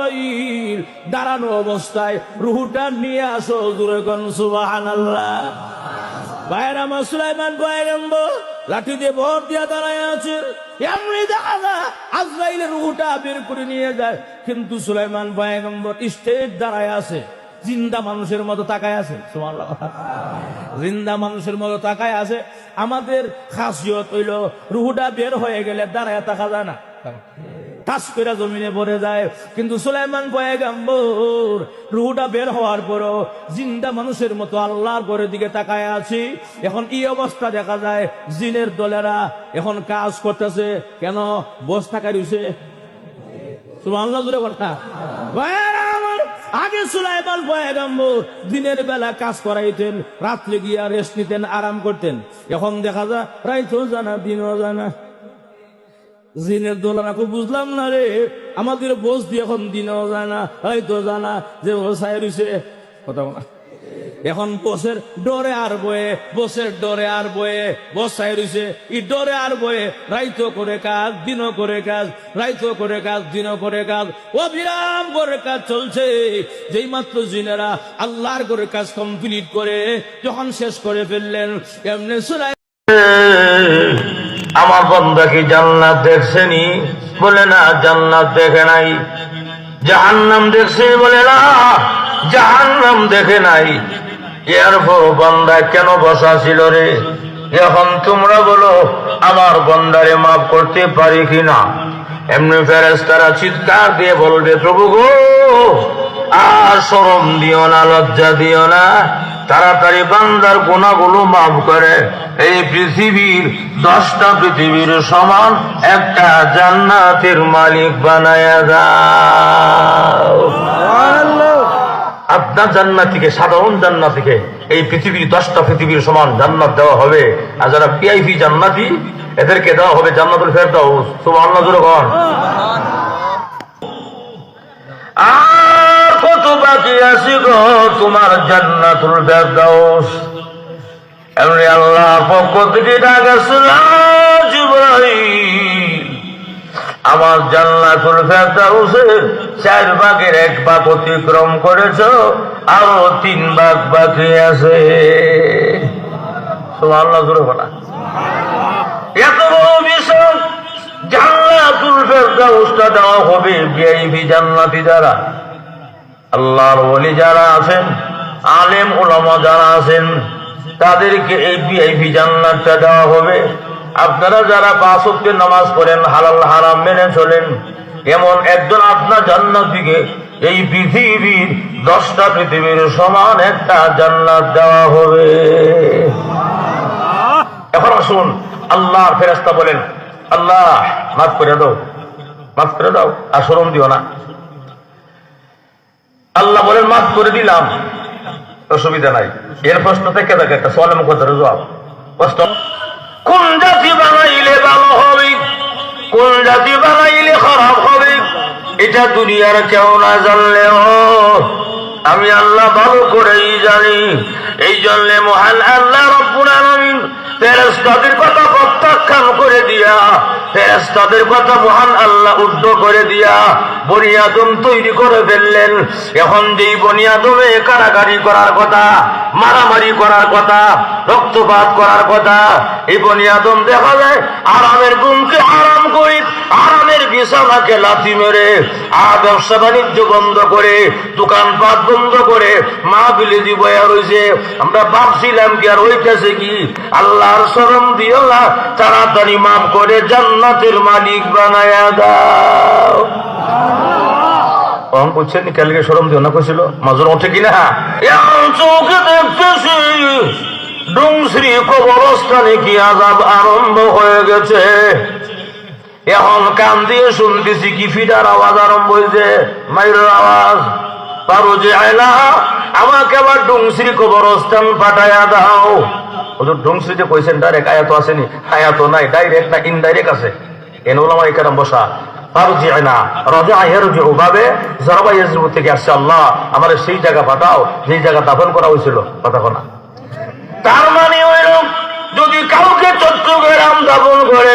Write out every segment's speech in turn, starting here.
জিবরাইল দাঁড়ানো অবস্থায় রুহুটা নিয়ে আসো, জোরে কোন সুবহানাল্লাহ। ভাইরা মা সুলাইমান পয়গম্বর লাঠি দিয়ে ভর দিয়া দাঁড়ায় আছে, এমনি দেখা যায় আজরাইলের রুহুটা বের করে নিয়ে যায়, কিন্তু সুলাইমান পয়গম্বর স্টেজ দাঁড়ায় আছে, জিন্দা মানুষের মতো তাকায় আছে। সুবহানাল্লাহ, জিন্দা মানুষের মতো তাকায় আছে। আমাদের খাসিয়ত হইল রুহুটা বের হয়ে গেলে দাঁড়ায় তাকা যায় না, টাচ করে জমিনে পড়ে যায়, কিন্তু সুলাইমান পয়গম্বর রুহুটা বের হওয়ার পরও জিন্দা মানুষের মতো আল্লাহর ঘরের দিকে তাকায় আছি। এখন এই অবস্থা দেখা যায়, জিনের দলেরা এখন কাজ করতেছে, কেন বস থাকা রয়েছে। সুবহানাল্লাহ, জোরে কথা। আগে সুলাইমান পয়গম্বর দিনের বেলা কাজ করাইতেন, রাত্রে গিয়া রেস্ট নিতেন, আরাম করতেন। এখন দেখা যায় রাইতও জানা দিনও জানা। জিনের দোলনা খুব বুঝলাম না রে, আমাদের বোস দিয়ে এখন দিনও জানা হয়তো জানা যে বসায় রয়েছে কথা বলা। এখন বসের ডরে আর বয়ে, বসের ডরে আর বয়ে বসায় রয়েছে, ই ডরে আর বয়ে রাইতো করে কাজ, দিনও করে কাজ, রাইতো করে কাজ, দিনও করে কাজ, অবিরাম করে কাজ চলছে। যেই মাত্র জিনেরা আল্লাহর করে কাজ কমপ্লিট করে যখন শেষ করে ফেললেন, এমনি সুলাই আমার বান্দা কি জান্নাত দেখছেনি? বলে না, জান্নাত দেখে নাই। জাহান্নাম দেখছেনি? বলে না, জাহান্নাম দেখে নাই। এরপর বান্দা কেন বসা ছিল রে? এখন তোমরা বলো আমার বান্দারে মাফ করতে পারি কিনা? এমনি ফেরেশতারা চিৎকার দিয়ে বলবে, প্রভু গো, আর শরম দিও না, লজ্জা দিও না, তাড়াতাড়ি বান্দার গুনাহগুলো মাফ করে এই পৃথিবীর 10টা পৃথিবীর সমান একটা জান্নাতের মালিক বানায়া দাও। আপনার জান্নাতীকে, সাধারণ জান্নাতীকে এই পৃথিবীর 10টা পৃথিবীর সমান জান্নাত দেওয়া হবে, আর যারা পিআইপি জান্নাতী এদেরকে দেওয়া হবে জান্নাতুল ফেরদাউস। সুবহানাল্লাহ, জোরে বল। আর কত বাকি আছে গো তোমার জান্নাতুল ফেরদাউস? এমনি আল্লাহর পক্ষ থেকে ডাকা শুনলাম, জিবরাইল আমার জান্নাতুল ফেরদাউসের 4 ভাগের 1 ভাগ অতিক্রম করেছ, আরো 3 ভাগ বাকি আছে। সুবহানাল্লাহ, জোরে বলা। এত বড় বিষয়, জান্নাতুল ফেরদাউসটা দেওয়া হবে ভিআইপি জান্নাতি যারা, আল্লাহর ওলি যারা আছেন, আলেম ওলামা যারা আছেন, তাদেরকে এই ভিআইপি জান্নাতটা দেওয়া হবে। আপনারা যারা 5 ওয়াক্তের নামাজ পড়েন, হালাল হারাম মেনে চলেন, এমন একজন আপনার জান্নাতীকে এই পৃথিবীর 10টা পৃথিবীর সমান একটা জান্নাত দেওয়া হবে। এখন আসুন, আল্লাহর ফেরেশতা বলেন, আল্লাহ মাফ করে দাও, মাফ করে দাও, আর শরম দিও না। আল্লাহ বলেন, মাফ করে দিলাম, অসুবিধা নাই। এর প্রশ্ন থেকে থাকে একটা সওয়ালের মুখের জবাব। প্রশ্ন, কোন জাতি বানাইলে ভালো হবে, কোন জাতি বানাইলে খারাপ হবে, এটা দুনিয়ার কেউ না জানলেও আমি আল্লাহ ভালো করেই জানি। এই জন্য মহান আল্লাহ রব্বুল আলামিন ফেরেশতাদের কথা প্রত্যাখ্যান করে দিয়া, ফেরেশতাদের কথা মহান আল্লাহ উদ্ধ করে দিয়া বনি আদম তৈরি করে ফেললেন। এখন যেই বনি আদমে কারাগারি করার কথা, মারামারি করার কথা, রক্তপাত করার কথা, এই বনি আদম দেখা যায় আরামের ঘুমকে আরাম করে, আরামের বিছানাকে লাথি মেরে, আর ব্যবসা বাণিজ্য বন্ধ করে, দোকানপাট বন্ধ করে মাহফিলে দিব রয়েছে। আমরা ভাবছিলাম কি আর হইতেছে কি? আল্লাহর শরম দিও না, তাড়াতাড়ি মাফ করে জান্নাতের মালিক বানায়া দাও। কম করছেন, কালকে শরম দিও না কইছিল, মাজর ওঠে কিনা? চোখে দেখতেছি ডুংশ্রী কবরস্থানে কি আযাব আরম্ভ হয়ে গেছে। এখন কান দিয়ে শুনতেছি কি ফিডার আওয়াজ আরম্ভ হয়েছে, মাইরের আওয়াজ। পারো যে আয়না, আমাকে আবার ডুংশ্রী কবরস্থান পাঠায়া দাও। হুজুর ডুংশ্রী যে কইছেন ডাইরেক্ট আয়াত আসেনি, আয়াত নাই, ডাইরেক্ট না ইনডাইরেক্ট আছে। এন ওলামা ইকরাম বসা ফারজি'না রাজা ইয়ারজিউ ভাবে জারবা ইয়াজরু থেকে আসছে, আল্লাহ আমার সেই জায়গা পাঠাও যেই জায়গা দাফন করা হয়েছিল। কথা কোনা, তার মানে হইল যদি কাউকে চট্টগ্রাম দাফন করে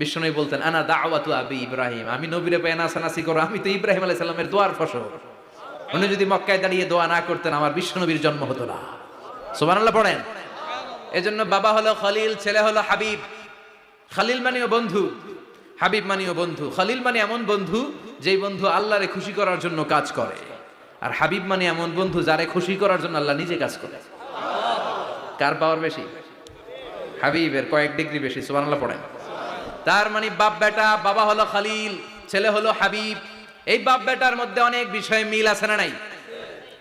বিশ্বনবী বলতেন আনা দাওয়াতু আবি ইব্রাহিম, আমি নবীরে পেয়ে নাচানাচি করো, আমি তো ইব্রাহিম আলাইহিস সালামের দোয়ার ফসল। উনি যদি মক্কায় দাঁড়িয়ে দোয়া না করতেন আমার বিশ্বনবীর জন্ম হতো না। সুবহানাল্লাহ পড়েন। এজন্য বাবা হলো খলিল, ছেলে হলো হাবিব। খলিল মানেও বন্ধু, হাবিব মানেও বন্ধু। খলিল মানে এমন বন্ধু যেই বন্ধু আল্লাহরে খুশি করার জন্য কাজ করে, আর হাবিব মানে এমন বন্ধু যারে খুশি করার জন্য আল্লাহ নিজে কাজ করে। কার পাওয়ার বেশি? হাবিবের কয়েক ডিগ্রি বেশি। সুবহানাল্লাহ পড়েন। তার মানে বাপ বেটা, বাবা হলো খলিল, ছেলে হলো হাবিব। এই বাপ বেটার মধ্যে অনেক বিষয়ে মিল আছে না নাই?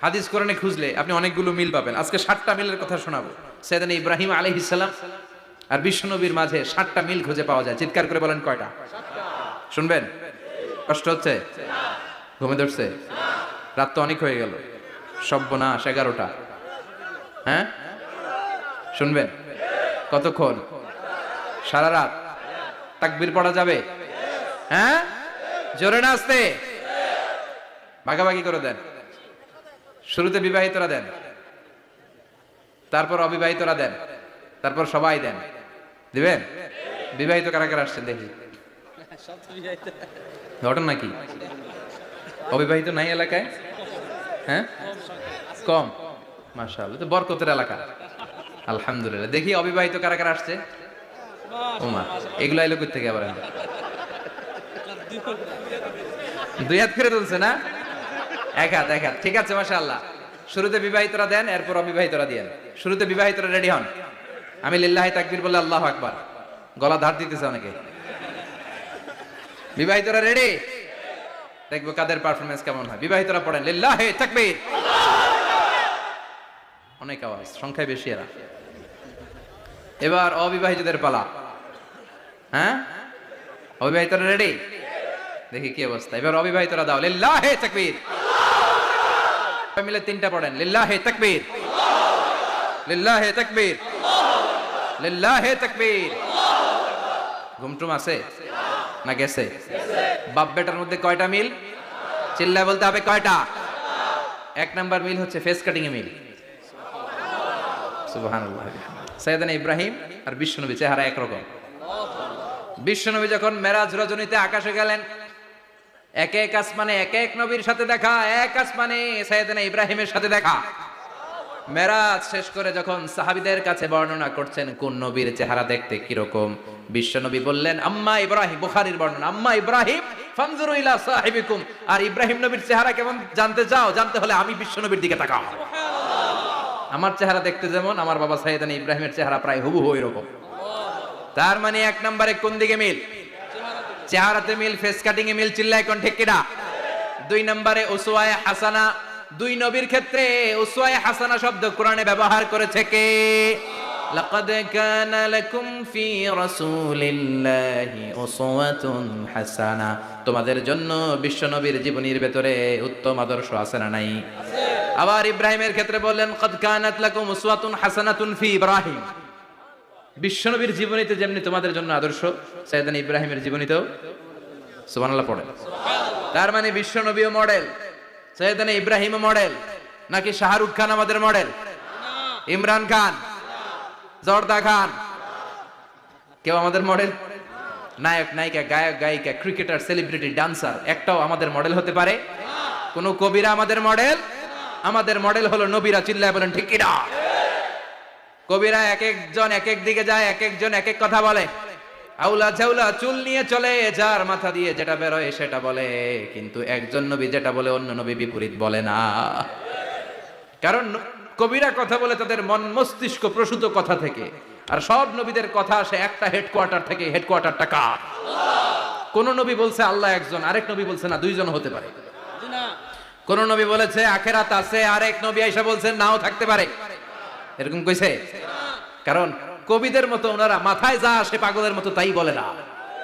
হাদিস কোরআনে খুঁজলে আপনি অনেকগুলো মিল পাবেন। আজকে 7টা মিলের কথা শোনাবো। সাইয়েদনা ইব্রাহিম আলাইহিস সালাম আর বিশ্বনবীর মাঝে 7টা মিল খুঁজে পাওয়া যায়। চিৎকার করে বলেন কয়টা? শুনবেন? কষ্ট হচ্ছে? ঘুমে ধরছে? রাত তো অনেক হয়ে গেল। সর্বনাশ, 11টা। হ্যাঁ শুনবেন? কতক্ষণ? সারা রাত। তাকবীর পড়া যাবে? হ্যাঁ জোরে না আসতে? ভাগাভাগি করে দেন। শুরুতে বিবাহিতরা দেন, তারপর অবিবাহিতরা দেন, তারপর সবাই দেন। দিবেন? বিবাহিত কারা কারা আসছেন দেখি। ঘটনা নাকি? অবিবাহিত নাই এলাকায়? হ্যাঁ কম। মাশাআল্লাহ, তো বরকতের এলাকা। আলহামদুলিল্লাহ। দেখি অবিবাহিত কারা কারা আসছে। ওমা, এগুলো আইলো কই থেকে আবার? দুই হাত করে তুলছে না? এক হাত, এক হাত। ঠিক আছে, মাশাআল্লাহ। শুরুতে বিবাহিতরা দেন, এরপর অবিবাহিতরা দেন। শুরুতে বিবাহিতরা রেডি হন। আমি লিল্লাহি তাকবীর বলে আল্লাহু আকবার। গলা ধার দিতেছে অনেকে। বিবাহিতরা রেডি? দেখবো কাদের পারফরম্যান্স কেমন হয়। বিবাহিতরা পড়েন লিল্লাহি তাকবীর। অনেক আওয়াজ, সংখ্যায় বেশি এরা। এবার অবিবাহিতদের পালা। হ্যাঁ অবিবাহিতরা রেডি? দেখি কি অবস্থা। এবার অবিবাহিতরা দাও লিল্লাহি তাকবীর। মিলে 3টা পড়েন লিল্লাহি তাকবীর, লিল্লাহি তাকবীর, লিল্লাহি তাকবীর। ঘুমটুম আছে না গেছে? বাপ বেটার মধ্যে কয়টা মিল? চিল্লায় বলতে হবে কয়টা? 1 নাম্বার মিল হচ্ছে ফেস কাটিং এ মিল। সুবহানাল্লাহ। সাইয়েদনা ইব্রাহিম আর বিশ্বনবী চেহারা একরকম। বিশ্বনবী যখন মেরাজ রজনীতে আকাশে গেলেন, এক এক আসমানে এক এক নবীর সাথে দেখা, এক আসমানে সাইয়েদনা ইব্রাহিমের সাথে দেখা। মেরাজ শেষ করে যখন সাহাবীদের কাছে বর্ণনা করছেন কোন নবীর চেহারা দেখতে কিরকম, বিশ্বনবী বললেন আম্মা ইব্রাহিম। বুখারীর বর্ণনা, আম্মা ইব্রাহিম ফানজুরু ইলা সাহিবিকুম। আর ইব্রাহিম নবীর চেহারা কেমন জানতে চাও? জানতে হলে আমি বিশ্বনবীর দিকে তাকাও। আমার চেহারা দেখতে যেমন, আমার বাবা সাইয়েদনা ইব্রাহিমের চেহারা প্রায় হুবহু এরকম। তার মানে 1 নম্বরে কোন দিকে মিল? চেহারাতে মিল, ফেস কাটিং এ মিল। চিল্লায় কোন ঠিক কিনা? 2 নম্বরে উসওয়ায়ে হাসানা। 2 নবীর ক্ষেত্রে উসওয়ায়ে হাসানা শব্দ কোরআনে ব্যবহার করেছে কে? লাকাদ কানা লাকুম ফি রাসূলিল্লাহি উসওয়াতুন হাসানা। তোমাদের জন্য বিশ্বনবীর জীবনীর ভেতরে উত্তম আদর্শ আছে না নাই? আবার ইব্রাহিমের ক্ষেত্রে বললেন কদ কানাত লাকুম উসওয়াতুন হাসানাতুন ফি ইব্রাহিম। বিশ্বনবীর জীবনীতে যেমনি তোমাদের জন্য আদর্শ, সাইয়েদনা ইব্রাহিমের জীবনীতেও। সুবহানাল্লাহ পড়েন। তার মানে বিশ্বনবীও মডেল, সাইয়েদনা ইব্রাহিমও মডেল। নাকি শাহরুখ খান আমাদের মডেল? ইমরান খান, জর্দা খান, কেউ আমাদের মডেল? নায়ক নায়িকা, গায়ক গায়িকা, ক্রিকেটার, সেলিব্রিটি, ডান্সার একটাও আমাদের মডেল হতে পারে? কোন কবিরা আমাদের মডেল? আমাদের মডেল হলো নবীরা। চিল্লায় বলেন ঠিক কিনা? কবিরা এক একজন এক এক দিকে যায়, এক একজন এক এক কথা বলে। আউলা ঝাউলা চুল নিয়ে চলে, যার মাথা দিয়ে যেটা বেরোয় সেটা বলে। কিন্তু একজন নবী যেটা বলে অন্য নবী বিপরীত বলে না। কারণ কবিরা কথা বলে তাদের মন মস্তিষ্ক প্রসূত কথা থেকে, আর সব নবীদের কথা আসে একটা হেডকোয়ার্টার থেকে। হেডকোয়ার্টারটা কার? কোন নবী বলছে আল্লাহ একজন, আরেক নবী বলছে না 2 জন হতে পারে। কোন নবী বলেছে আখিরাত আছে, আরেক নবী আয়েশা বলছেন নাও থাকতে পারে। এরকম কইছে? কারণ কবিদের মতো ওনারা মাথায় যা আসে পাগলের মতো তাই বলে না।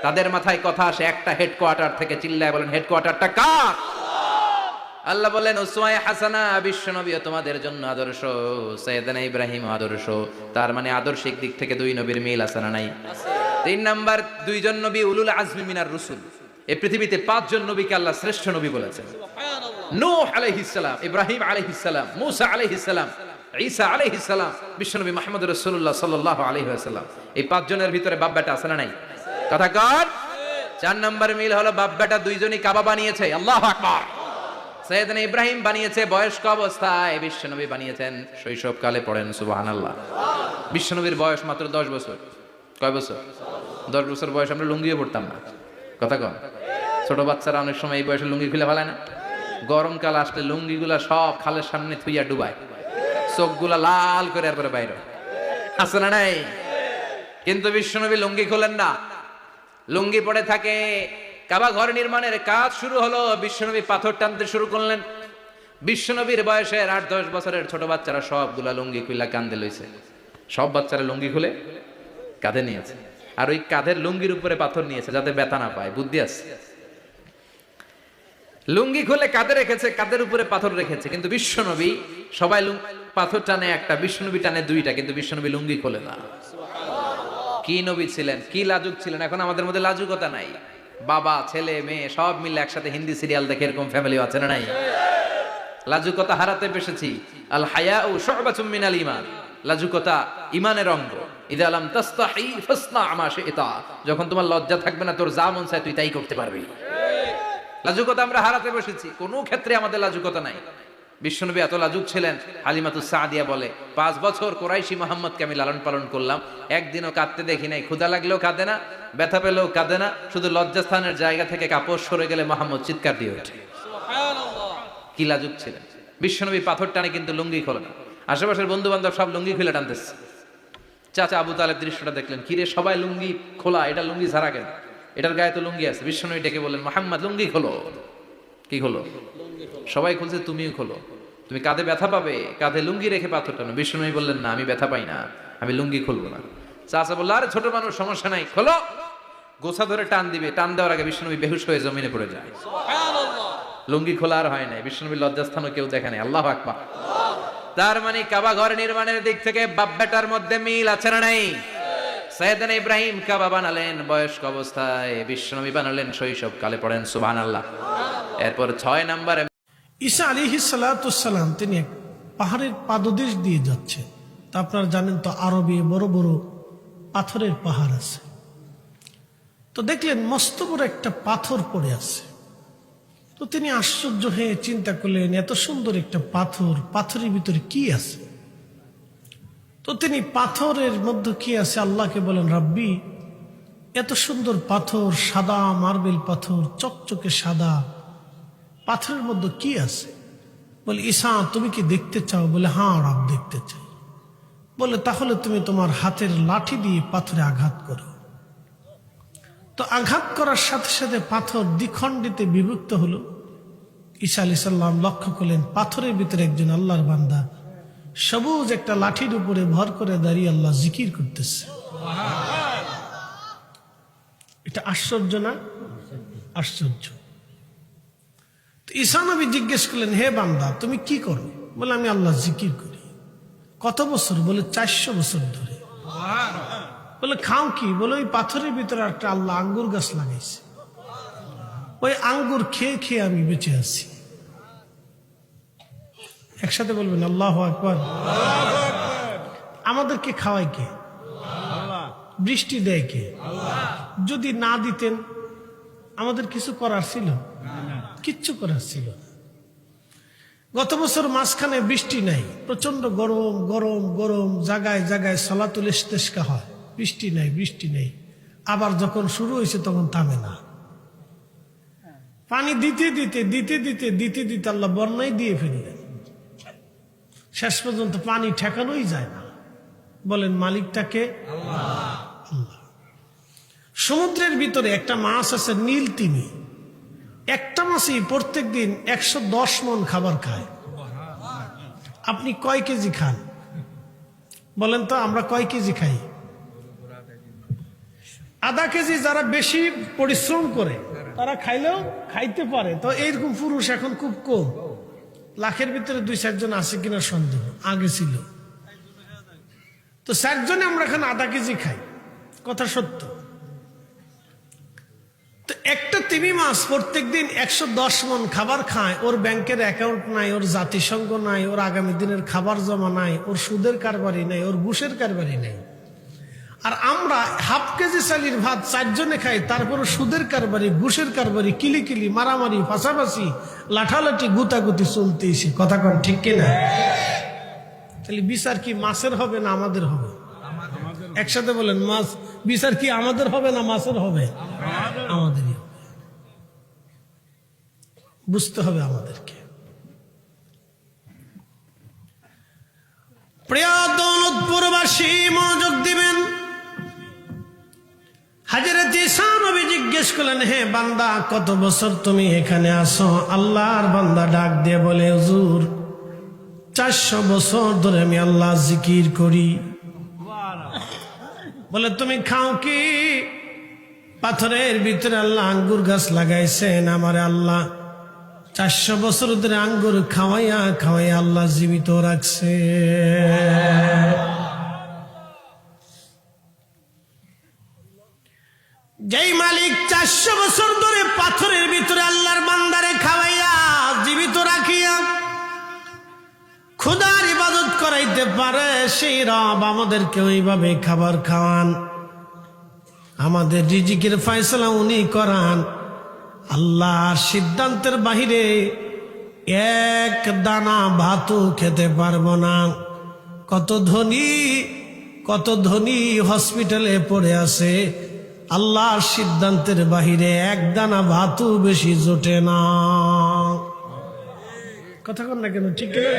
তাদের মাথায় কথা আসে একটা হেডকোয়ার্টার থেকে। চিল্লায় বলেন হেডকোয়ার্টারটা কার? আল্লাহ বলেন উসওয়ায়ে হাসানা। বিশ্বনবী তোমাদের জন্য আদর্শ, সাইয়েদনা ইব্রাহিম আদর্শ। তার মানে আদর্শিক দিক থেকে 2 নবীর মিল আছে না নাই? 3 নাম্বার, 2 জন নবী উলুল আজমি মিনার রাসূল। এই পৃথিবীতে 5 জন নবীকে আল্লাহ শ্রেষ্ঠ নবী বলেছেন। নূহ আলাইহিস সালাম, ইব্রাহিম আলাইহিস সালাম, মূসা আলাইহিস সালাম, ঈসা আলাইহিস সালাম, বিশ্বনবী মুহাম্মদ রাসূলুল্লাহ সাল্লাল্লাহু আলাইহি ওয়াসাল্লাম। এই 5 জনের ভিতরে বাপ বেটা আছে না নাই? কথা কর। 4 নম্বর মিল হলো বাপ বেটা দুইজনই কাবা বানিয়েছে। আল্লাহু আকবার। সাইয়েদনা ইব্রাহিম বানিয়েছে বয়স্ক অবস্থায়, বিশ্বনবী বানিয়েছেন শৈশবকালে, পড়েন সুবহানাল্লাহ। বিশ্বনবীর বয়স মাত্র 10 বছর। কয় বছর? 10 বছর বয়স আমরা লুঙ্গিও পড়তাম না। কথা কন। ছোট বাচ্চারা অনেক সময় এই বয়সে লুঙ্গি খুলে ফেলায় না? গরমকাল আসলে লুঙ্গিগুলা সব খালের সামনে থুইয়া ডুবায়, চোখগুলা লাল করে এরপরে বাইরে আছে না নাই? কিন্তু বিশ্বনবী লুঙ্গি খোলেন না, লুঙ্গি পড়ে থাকে। কাবা ঘর নির্মাণের কাজ শুরু হলো, বিশ্বনবী পাথর টানতে শুরু করলেন। বিশ্বনবীর বয়সের 8-10 বছরের ছোট বাচ্চারা সবগুলা লুঙ্গি খুলে কাঁধে লইছে। সব বাচ্চারা লুঙ্গি খুলে কাঁধে নিয়েছে, আর ওই কাঁধের লুঙ্গির উপরে পাথর নিয়েছে যাতে ব্যথা না পায়। বুদ্ধি আছে। লুঙ্গি খুলে কাঁধে রেখেছে, কাঁধের উপরে পাথর রেখেছে। কিন্তু বিশ্বনবী, সবাই পাথর টানে একটা, বিশ্বনবী টানে দুইটা, কিন্তু বিশ্বনবী লুঙ্গি খোলে না। কি নবী ছিলেন, কি লাজুক ছিলেন। এখন আমাদের মধ্যে লাজুকতা নাই। বাবা ছেলে মেয়ে সব মিলে একসাথে হিন্দি সিরিয়াল দেখে, এরকম ফ্যামিলি আছে না নাই? লাজুকতা হারাতে বসেছি। আল হায়াউ শু'বাতুম মিনাল ঈমান। লাজুকতা ঈমানের অঙ্গ। ইযা লাম তাস্তাহি ফাসনা মা শি'তা। যখন তোমার লজ্জা থাকবে না, তোর যা মন চায় তুই তাই করতে পারবি। লাজুকতা আমরা হারাতে বসেছি, কোনো ক্ষেত্রে আমাদের লাজুকতা নাই। বিশ্বনবী এত লাজুক ছিলেন, হালিমাতুস সাদিয়া বলে 5 বছর কোরাইশি মুহাম্মদকে আমি লালন পালন করলাম, একদিনও কাঁদতে দেখি নাই। ক্ষুধা লাগলেও কাঁদে না, ব্যথা পেলেও কাঁদে না, শুধু লজ্জাস্থানের জায়গা থেকে কাপড় সরে গেলে মুহাম্মদ চিৎকার দিয়ে ওঠে। কি লাজুক ছিলেন বিশ্বনবী। পাথর টানে কিন্তু লুঙ্গি খোলে না। আশেপাশের বন্ধু বান্ধব সব লুঙ্গি খুলে টানতেছে। চাচা আবু তালেব দৃশ্যটা দেখলেন, কিরে সবাই লুঙ্গি খোলা, এটা লুঙ্গি ছাড়া কেন? এটার গায়ে তো লুঙ্গি আছে। বিশ্বনবী ডেকে বললেন, মুহাম্মদ লুঙ্গি খোলো। কি খোলো? সবাই খুলছে, তুমিও খোলো। তুমি কাঁধে ব্যথা পাবে, কাঁধে লুঙ্গি রেখে পাথর টানো। বিশ্বনবী বললেন, না আমি ব্যথা পাই না, আমি লুঙ্গি খুলবো না। চাচা বলল, আরে ছোট মানুষ, সমস্যা নাই, খোলো। গোছা ধরে টান দিবে, টান দেওয়ার আগে বিশ্বনবী বেহুশ হয়ে জমিনে পড়ে যায়। লুঙ্গি খোলা আর হয় নাই। বিশ্বনবীর লজ্জাস্থানও কেউ দেখে নাই। আল্লাহু আকবার। তার মানে কাবা ঘর নির্মাণের দিক থেকে বাপ বেটার মধ্যে মিল আছে না নাই? সাইয়েদনা ইব্রাহিম কাবা বানালেন বয়স্ক অবস্থায়, বিশ্বনবী বানালেন শৈশবকালে, পড়েন সুবহানাল্লাহ। এরপর 6 নম্বরে ঈসা আলাইহিস সালাম তিনি এক পাহাড়ের পাদদেশ দিয়ে যাচ্ছে। তা আপনারা জানেন তো, আরবে বড় বড় পাথরের পাহাড় আছে। তো দেখলেন মস্ত বড় একটা পাথর পড়ে আছে। তো তিনি আশ্চর্য হয়ে চিন্তা করলেন, এত সুন্দর একটা পাথর, পাথরের ভিতরে কি আছে? তো তিনি পাথরের মধ্যে কি আছে আল্লাহকে বলেন, রাব্বি এত সুন্দর পাথর, সাদা মার্বেল পাথর, চকচকে সাদা, পাথরের মধ্যে কি আছে? বলে, ঈসা তুমি কি দেখতে চাও? বলে, হ্যাঁ রব দেখতে চাই। বলে, তাহলে তুমি তোমার হাতের লাঠি দিয়ে পাথরে আঘাত করো। তো আঘাত করার সাথে সাথে পাথর দ্বিখণ্ডিতে বিভক্ত হলো। ঈসা আলাইহিস সালাম লক্ষ্য করলেন পাথরের ভিতরে একজন আল্লাহর বান্দা সবুজ একটা লাঠির উপরে ভর করে দাঁড়িয়ে আল্লাহ জিকির করতেছে। এটা আশ্চর্য না? আশ্চর্য। তো ঈসা নবী জিজ্ঞেস করলেন, হে বান্দা তুমি কি করো? বলে, আমি আল্লাহ জিকির করি। কত বছর? বলে, 400 বছর ধরে। বলে, খাও কি? বলে, ওই পাথরের ভিতরে একটা আল্লাহ আঙ্গুর গাছ লাগাইছে, ওই আঙ্গুর খেয়ে খেয়ে আমি বেঁচে আছি। একসাথে বলবেন আল্লাহু আকবার। আমাদেরকে খাওয়ায় কে? বৃষ্টি দেয় কে? যদি না দিতেন আমাদের কিছু করার ছিল? কিচ্ছু করার ছিল না। গত বছর মাঝখানে বৃষ্টি নাই, প্রচন্ড গরম গরম গরম, জায়গায় জায়গায় সালাতুল ইস্তেসকা হয়, বৃষ্টি নাই বৃষ্টি নেই। আবার যখন শুরু হয়েছে তখন থামে না। পানি দিতে দিতে দিতে দিতে দিতে দিতে আল্লাহ বন্যায় দিয়ে ফেললেন। শেষ পর্যন্ত পানি ঠেকানোই যায় না। বলেন মালিকটাকে? আল্লাহ। সমুদ্রের ভিতরে একটা মাছ আছে নীল তিমি। একটা মাছই প্রত্যেক দিন 110 মণ খাবার খায়। আপনি কয় কেজি খান বলেন তো? আমরা কয় কেজি খাই? আধা কেজি। যারা বেশি পরিশ্রম করে তারা খাইলেও খাইতে পারে। তো এইরকম পুরুষ এখন খুব কম। লাখের ভিতরে 2-4 জন আছে কিনা সন্দেহ, আগে ছিল। তো 4 জনে আমরা এখন আধা কেজি খাই, কথা সত্য। তো একটা তিমি মাছ প্রত্যেকদিন 110 মণ খাবার খায়। ওর ব্যাংকের অ্যাকাউন্ট নাই, ওর জাতিসংঘ নাই, ওর আগামী দিনের খাবার জমা নাই, ওর সুদের কারবারি নাই, ওর ঘুষের কারবারি নাই। আর আমরা হাফ কেজি চালির ভাত 4 জনে খাই, তারপর সুদের কারবারি, ঘুষের কারবারি, কিলিকিলি, মারামারি, ফাঁসাফাঁসি, লাঠালাঠি, গুতাগুতি চলতেইছে। কথা কন ঠিক কিনা? তাহলে বিচার কি মাছের হবে না আমাদের হবে? একসাথে বলেন, মাছ বিচার কি আমাদের হবে না মাছের হবে? আমাদেরই হবে। বুঝতে হবে আমাদেরকে। প্রিয় দৌলতপুরবাসী মনোযোগ দিবেন। হযরত ঈসা নবী জিজ্ঞেস করলেন, হে বান্দা, কত বছর তুমি এখানে আসো? আল্লাহর বান্দা ডাক দিয়ে বলে, হুজুর 400 বছর ধরে আমি আল্লাহ জিকির করি। বলে, তুমি খাও কি? পাথরের ভিতরে আল্লাহ আঙ্গুর গাছ লাগাইছেন, আমারে আল্লাহ 400 বছর ধরে আঙ্গুর খাওয়াইয়া খাওয়াইয়া আল্লাহ জীবিত রাখছে। যেই মালিক 400 বছর ধরে পাথরের ভিতরে আল্লাহর বান্দারে খাওয়াইয়া জীবিত রাখিয়া খোদার ইবাদত করাইতে পারে, সেই রব আমাদেরকে ওইভাবে খাবার খাওয়ান, আমাদের রিজিকের ফয়সালা উনি করান। আল্লাহর সিদ্ধান্তের বাহিরে এক দানা ভাতও খেতে পারবো না। কত ধনী হসপিটালে পড়ে আছে, আল্লাহর সিদ্ধান্তের বাহিরে এক দানা ভাতও বেশি জোটে না। কথা কন না কেন? ঠিক না?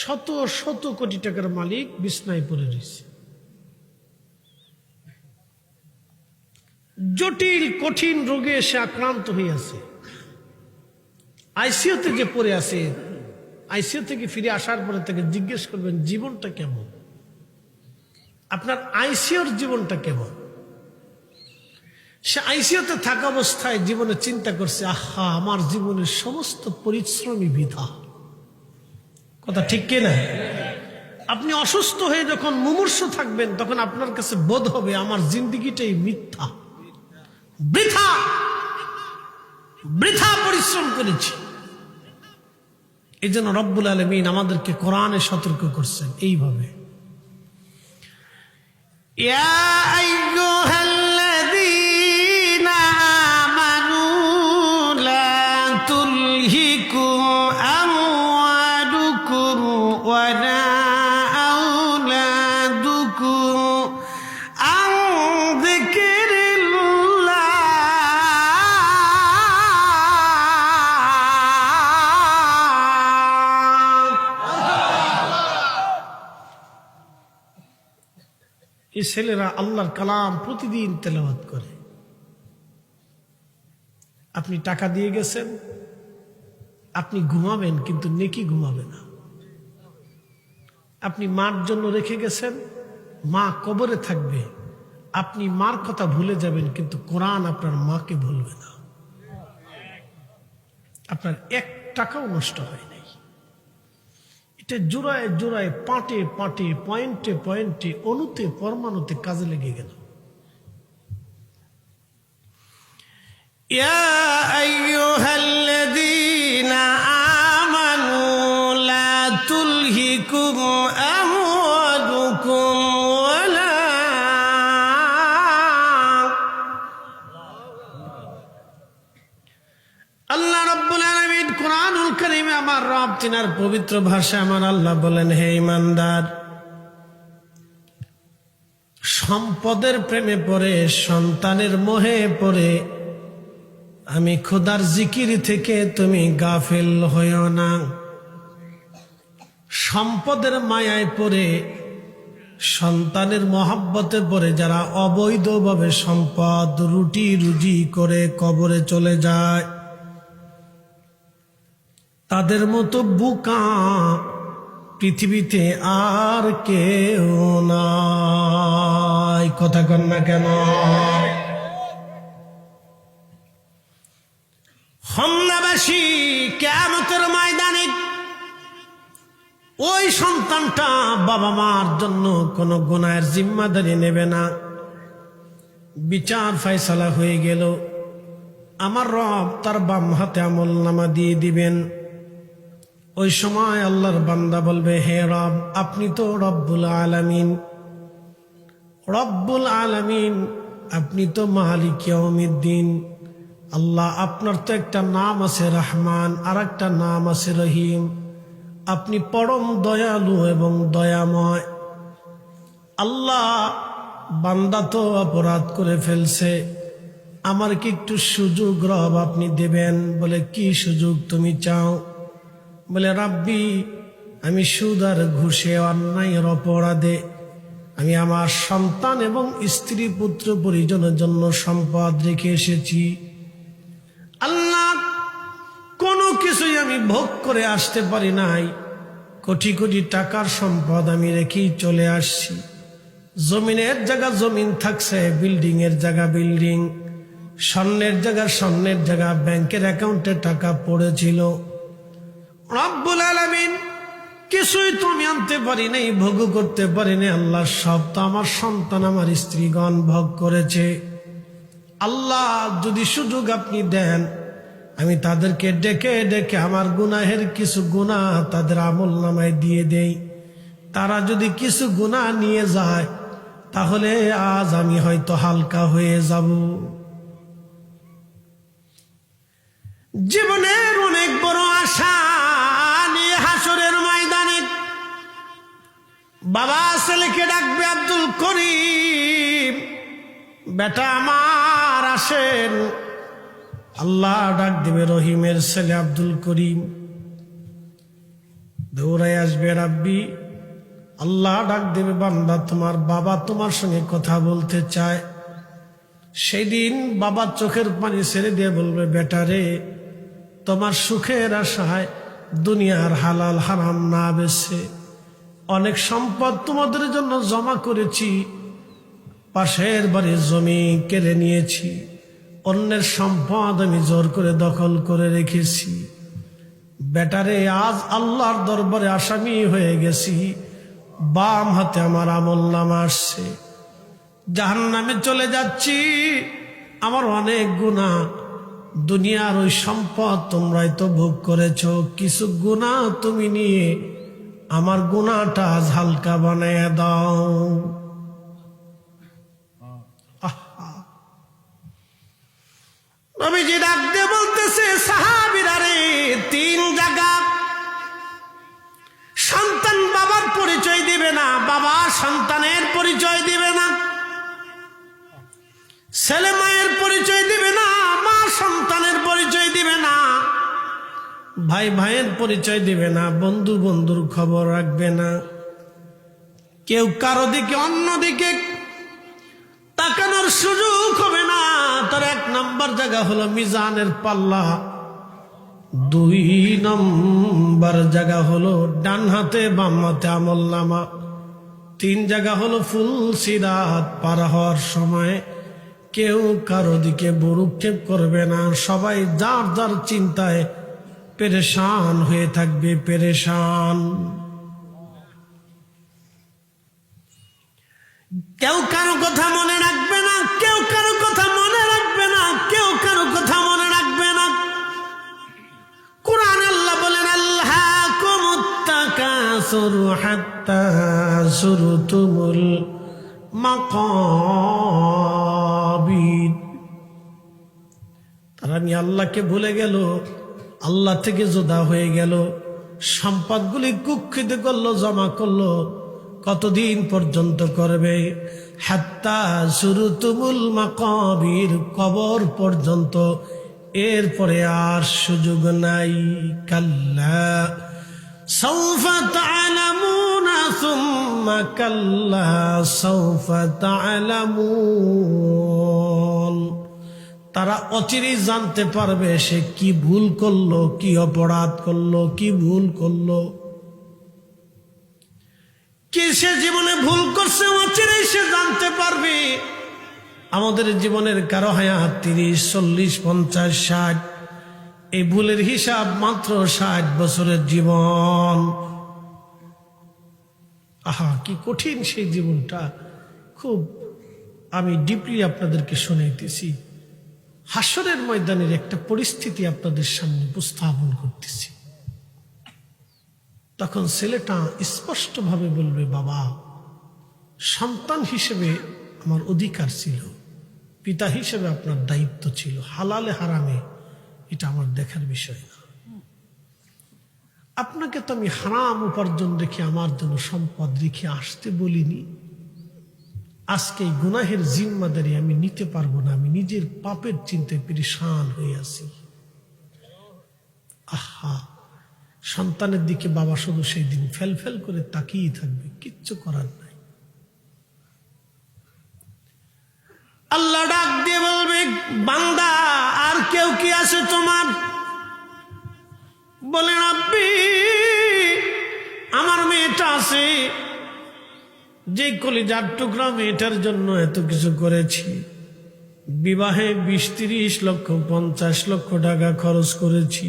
শত শত কোটি টাকার মালিক বিছনায় পড়ে রয়েছে, জটিল কঠিন রোগে এসে আক্রান্ত হয়ে আছে, আইসিইউতে যে পড়ে আছে। আইসিইউ থেকে ফিরে আসার পরে তাকে জিজ্ঞেস করবেন, জীবনটা কেমন? আপনার আইসিইউর জীবনটা কেমন? সে আইসিইউতে থাকা অবস্থায় জীবনে চিন্তা করছে, আহা, আমার জীবনের সমস্ত পরিশ্রমী বৃথা। কথা ঠিক কিনা? আপনি অসুস্থ হয়ে যখন মুমূর্ষু থাকবেন, তখন আপনার কাছে বোধ হবে আমার জিন্দেগিটাই মিথ্যা, বৃথা বৃথা পরিশ্রম করেছি। এই জন্য রব্বুল আলামিন আমাদেরকে কোরআনে সতর্ক করছেন এইভাবে, ইয়া আইয়ুহাল্লাযীনা আমানু লা তুলহিকুম আমওয়ালুকুম ওয়ালা আওলাদুকুম আন যিকরিল্লাহ এই ছেলেরা আল্লাহর কালাম প্রতিদিন তেলাওয়াত করে। আপনি টাকা দিয়ে গেছেন, আপনি ঘুমাবেন কিন্তু নেকি ঘুমাবে না। আপনি মার জন্য রেখে গেছেন, মা কবরে থাকবে, আপনি মার কথা ভুলে যাবেন কিন্তু কোরআন আপনার মাকে ভুলবে না। আপনার 1 টাকাও নষ্ট হয় নাই। এটা জোড়ায় জোড়ায়, পাটে পাটে, পয়েন্টে পয়েন্টে, অণুতে পরমাণুতে কাজে লেগে গেল। ইয়া আইয়ুহাল্লাযীনা আমানু লা তুলহিকুম আমওয়ালুকুম ওয়ালা আল্লাহ রাব্বুল আলামিন কোরআনুল কারীমে আমার রব তিনার পবিত্র ভাষা আমার আল্লাহ বলেন, হে ঈমানদার, সম্পদের প্রেমে পড়ে, সন্তানের মোহে পড়ে আমি খোদার জিকির থেকে তুমি গাফিল হইও না। সম্পদের মায়ায় পড়ে, সন্তানের মহব্বতে পড়ে যারা অবৈধভাবে সম্পদ রুটি রুজি করে কবরে চলে যায়, তাদের মতো বোকা পৃথিবীতে আর কেউ নাই। কথা কন না কেন? হমনাবাসী কিয়ামতের ময়দানে ওই সন্তানটা বাবা মার জন্য কোনো গুনাহের জিম্মাদারি নেবে না। বিচার ফয়সালা হয়ে গেল, আমার রব তার বাম হাতে আমলনামা দিয়ে দিবেন। ওই সময় আল্লাহর বান্দা বলবে, হে রব, আপনি তো রব্বুল আলামিন, রব্বুল আলামিন, আপনি তো মালিক ইয়াউমিদ্দিন। আল্লাহ, আপনার তো একটা নাম আছে রহমান, আর একটা নাম আছে রহিম। আপনি পরম দয়ালু এবং দয়াময়। আল্লাহ, বান্দা তো অপরাধ করে ফেলছে, আমার কি একটু সুযোগ রব আপনি দেবেন? বলে, কি সুযোগ তুমি চাও? বলে, রাব্বি, আমি সুদ আর ঘুষে অন্যায়ের অপরাধে আমি আমার সন্তান এবং স্ত্রী পুত্র পরিজনের জন্য সম্পদ রেখে এসেছি। আল্লাহ, কোনো কিছুই আমি ভোগ করে আসতে পারি নাই, কোটি কোটি টাকার সম্পদ আমি রেখেই চলে আসছি। জমিনের জায়গা জমিন থাকছে, বিল্ডিং এর জায়গা বিল্ডিং, স্বর্ণের জায়গা স্বর্ণের জায়গা, ব্যাংকের অ্যাকাউন্টে টাকা পড়েছিল। রব্বুল আলামিন, কিছুই তো আমি আনতে পারি নাই, ভোগ করতে পারি নাই। আল্লাহ, সব তো আমার সন্তান আমার স্ত্রীগণ ভোগ করেছে। আল্লাহ, যদি সুযোগ আপনি দেন, আমি তাদেরকে ডেকে ডেকে আমার গুনাহের কিছু গুনাহ তাদের আমল নামায় দিয়ে দেই। তারা যদি কিছু গুনাহ নিয়ে যায়, তাহলে আজ আমি হয়তো হালকা হয়ে যাব। জীবনের অনেক বড় আশা নিয়ে হাসরের ময়দানে বাবা ছেলেকে ডাকবে, আব্দুল করিম, বেটা আমার আসেন। আল্লাহ ডাক দেবে রহিমের ছেলে আব্দুল করিম, দৌড়াই আসবে রাব্বি। আল্লাহ ডাক দেবে, বান্দা, তোমার বাবা তোমার সঙ্গে কথা বলতে চায়। সেই দিন বাবা চোখের পানি ছেড়ে দিয়ে বলবে, বেটা রে, তোমার সুখের আশায় দুনিয়ার হালাল হারাম না বেছে অনেক সম্পদ তোমাদের জন্য জমা করেছি, পাশের বাড়ির জমি কেড়ে নিয়েছি, অন্যের সম্পদ আমি জোর করে দখল করে রেখেছি। বেটারে, আজ আল্লাহর দরবারে আসামি হয়ে গেছি, বাম হাতে আমার আমলনামা আসছে, জাহান্নামে চলে যাচ্ছি, আমার অনেক গুনাহ। দুনিয়ার ওই সম্পদ তোমরাই তো ভোগ করেছো, কিছু গুনাহ তুমি নিয়ে আমার গুনাহটা আজ হালকা বানাইয়া দাও। নবীজি ডাক দিয়ে বলতেছে, সাহাবীরা রে, তিন জায়গা সন্তান বাবার পরিচয় দিবে না, বাবা সন্তানের পরিচয় দিবে না, ছেলে মায়ের পরিচয় দিবে না, মা সন্তানের পরিচয় দিবে না, ভাই ভাইয়ের পরিচয় দিবে না, বন্ধু বন্ধুর খবর রাখবে না, কেউ কারো দিকে অন্য দিকে তাকানোর সুযোগ হবে না। তার এক নম্বর জায়গা হলো মিজানের পাল্লা, দুই নম্বর জায়গা হলো ডান হাতে বাম হাতে আমলনামা, তিন জায়গা হলো ফুল সিরাত পার হওয়ার সময় কেউ কারো দিকে ভ্রুক্ষেপ করবে না, সবাই যার যার চিন্তায় পেরেশান হয়ে থাকবে, পেরেশান। কেউ কারো কথা মনে রাখবে না, কেউ কারো কথা মনে রাখবে না, কেউ কারো কথা মনে রাখবে না। কুরআন আল্লাহ বলেন, আল্লাহকুমুত তাকাসুরু হাত্তা যুরতুমুল মাকাবির। তারা নিয়ে আল্লাহকে ভুলে গেল, আল্লাহ থেকে জুদা হয়ে গেল, সম্পদগুলি কুক্ষিত করলো, জমা করলো, কতদিন পর্যন্ত করবে? হাত্তা যুরতুমুল মাকাবির, কবর পর্যন্ত, এরপরে আর সুযোগ নাই। কাল্লা সাউফা তা'লামুনা সুম্মা কাল্লা সাউফা তা'লামুন। তারা অচিরেই জানতে পারবে সে কি ভুল করলো, কি অপরাধ করলো, কি ভুল করলো, কি সে জীবনে ভুল করছে, অচিরেই সে জানতে পারবে। আমাদের জীবনের কারো হায়াত 30, 40, 50, 60, এই ভুলের হিসাব মাত্র 60 বছরের জীবন। আহা, কি কঠিন সেই জীবনটা। খুব আমি ডিপলি আপনাদেরকে শোনাইতেছি, হাসরের ময়দানের একটা পরিস্থিতি আপনাদের সামনে উপস্থাপন করতেছি। তখন ছেলেটা স্পষ্টভাবে বলবে, বাবা সন্তান হিসেবে আমার অধিকার ছিল, পিতা হিসেবে আপনার দায়িত্ব ছিল। হালালে হারামে এটা আমার দেখার বিষয় না। আপনাকে তো আমি হারাম উপার্জন রেখে আমার জন্য সম্পদ রেখে আসতে বলিনি। আজকে এই গুনাহের জিম্মাদারি আমি নিতে পারবো না, আমি নিজের পাপের চিন্তায় পেরেশান হয়ে আছি। আহা, সন্তানের দিকে বাবা শুধু সেই দিন ফেল ফেল করে তাকিয়ে থাকবে, কিচ্ছু করার নাই। আল্লাহ ডাক দিয়ে বলবে, বান্দা আর কেউ কি আছে তোমার? বলেন, আপনি আমার মেয়েটা আছে, যে কলিজার টুকরা মেয়েটার জন্য এত কিছু করেছি। বিবাহে 20-30 লক্ষ 50 লক্ষ টাকা খরচ করেছি।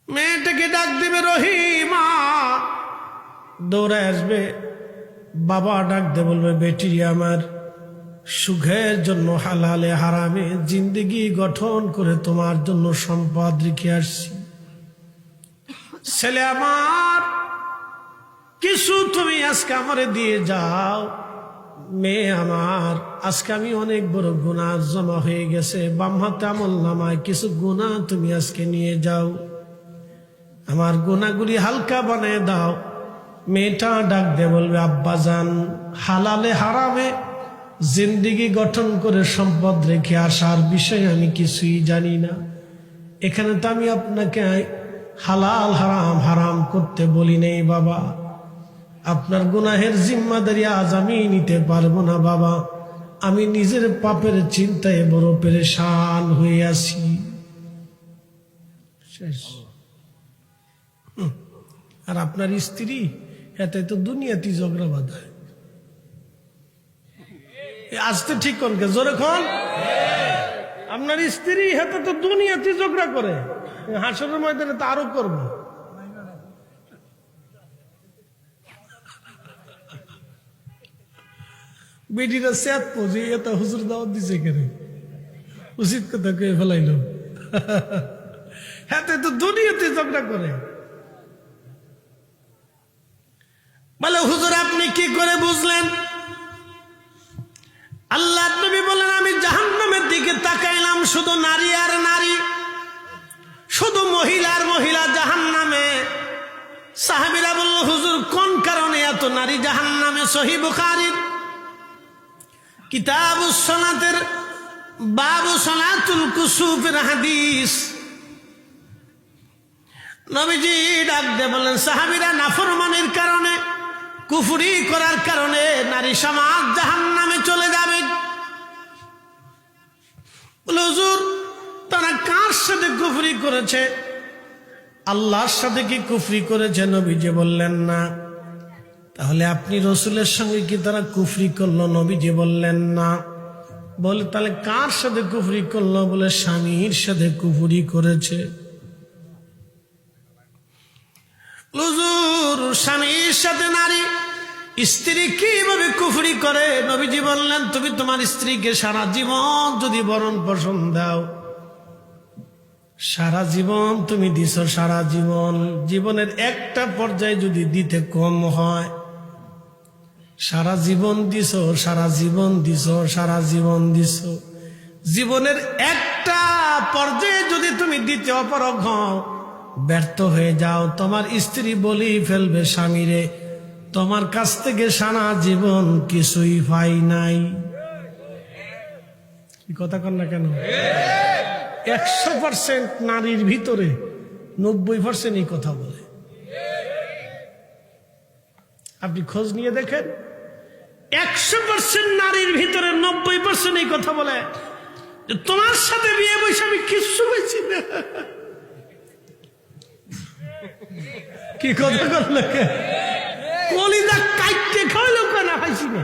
মেয়েটাকে ডাক দিবে রহিমা, দৌড়ে আসবে। বাবা ডাক দিয়ে বলবে, বেটি আমার, সুখের জন্য হালালে হারামে জিন্দেগি গঠন করে তোমার জন্য সম্পদ রেখে আসছি। ছেলে আমার, কিছু তুমি আজকে আমারে দিয়ে যাও। মেয়ে আমার, আজকে আমি অনেক বড় গুনাহ জমা হয়ে গেছে, বাম হাতে আমল নামায় কিছু গুনাহ তুমি আজকে নিয়ে যাও, আমার গুনাহগুলি হালকা বানিয়ে দাও। মেয়েটা ডাক দিয়ে বলবে, আব্বাজান, হালালে হারামে জিন্দেগি গঠন করে সম্পদ রেখে আসার বিষয়ে আমি কিছুই জানি না। এখানে তো আমি আপনাকে হালাল হারাম হারাম করতে বলি নেই বাবা। আপনার গুনাহের জিম্মাদারি আজ আমি নিতে পারবো না বাবা, আমি নিজের পাপের চিন্তায় বড় পেরেশান হয়ে আছি। শেষ। আর আপনার স্ত্রী এতে তো দুনিয়াতে ঝগড়া বাঁধায়। আসতে ঠিক কোনকে জোরে খন। আপনার স্ত্রী হাতে তো দুনিয়াতে ঝগড়া করে, হাসরের ময়দানে তো আরো করবো। বেটিরা স্যাত পোজে এত হুজুর দাওয়াত দিছে কেন, উচিত কথা কে ফেলাইল। হাতে তো দুনিয়াতে ঝগড়া করে। বলে, হুজুর আপনি কি করে বুঝলেন? আল্লাহ নবী বলেন, আমি জাহান্নামের দিকে তাকাইলাম, শুধু নারী আর নারী, শুধু মহিলা আর মহিলা জাহান্নামে। সাহাবীরা বলল, হুজুর কোন কারণে এত নারী জাহান্নামে? সহিহ বুখারীর কিতাবুস সালাতের বাবু সালাতুল কুসুফের হাদিস। নবীজি ডাক দিয়ে বলেন, সাহাবীরা নাফরমানির কারণে, কুফরি করার কারণে নারী সমাজ জাহান্নামে চলে যাবে। বলে, হুজুর তারা কার সাথে কুফরি করেছে? আল্লাহর সাথে কি কুফরি করেছে? নবীজি বললেন না। তাহলে আপনি রসুলের সঙ্গে কি তারা কুফরি করলো? নবীজি বললেন না। বলে, তাহলে কার সাথে কুফরি করলো? বলে, স্বামীর সাথে কুফরি করেছে। হুজুর স্বামীর সাথে নারী স্ত্রী কিভাবে কুফরি করে? নবীজি বললেন, তুমি তোমার স্ত্রীকে সারা জীবন যদি ভরণ পোষণ দাও, সারা জীবন তুমি দিছো, সারা জীবন, জীবনের একটা পর্যায়ে যদি দিতে কম হয়, সারা জীবন দিছো, সারা জীবন দিছো, সারা জীবন দিছো, জীবনের একটা পর্যায়ে যদি তুমি দিতে অপারগ হও, ব্যর্থ হয়ে যাও, তোমার স্ত্রী বলেই ফেলবে, স্বামীরে তোমার কাছ থেকে সারা জীবন কিছুই পাই নাই। কথা কন না কেন? 100% নারীর ভিতরে 90% এই কথা বলে। আপনি খোঁজ নিয়ে দেখেন, 100% নারীর ভিতরে 90% এই কথা বলে, তোমার সাথে বিয়ে বসে আমি কিচ্ছু পেয়েছি না। কি কথা করলে কলিজা কাইটে খাওয়ালো কেন পাইছি না।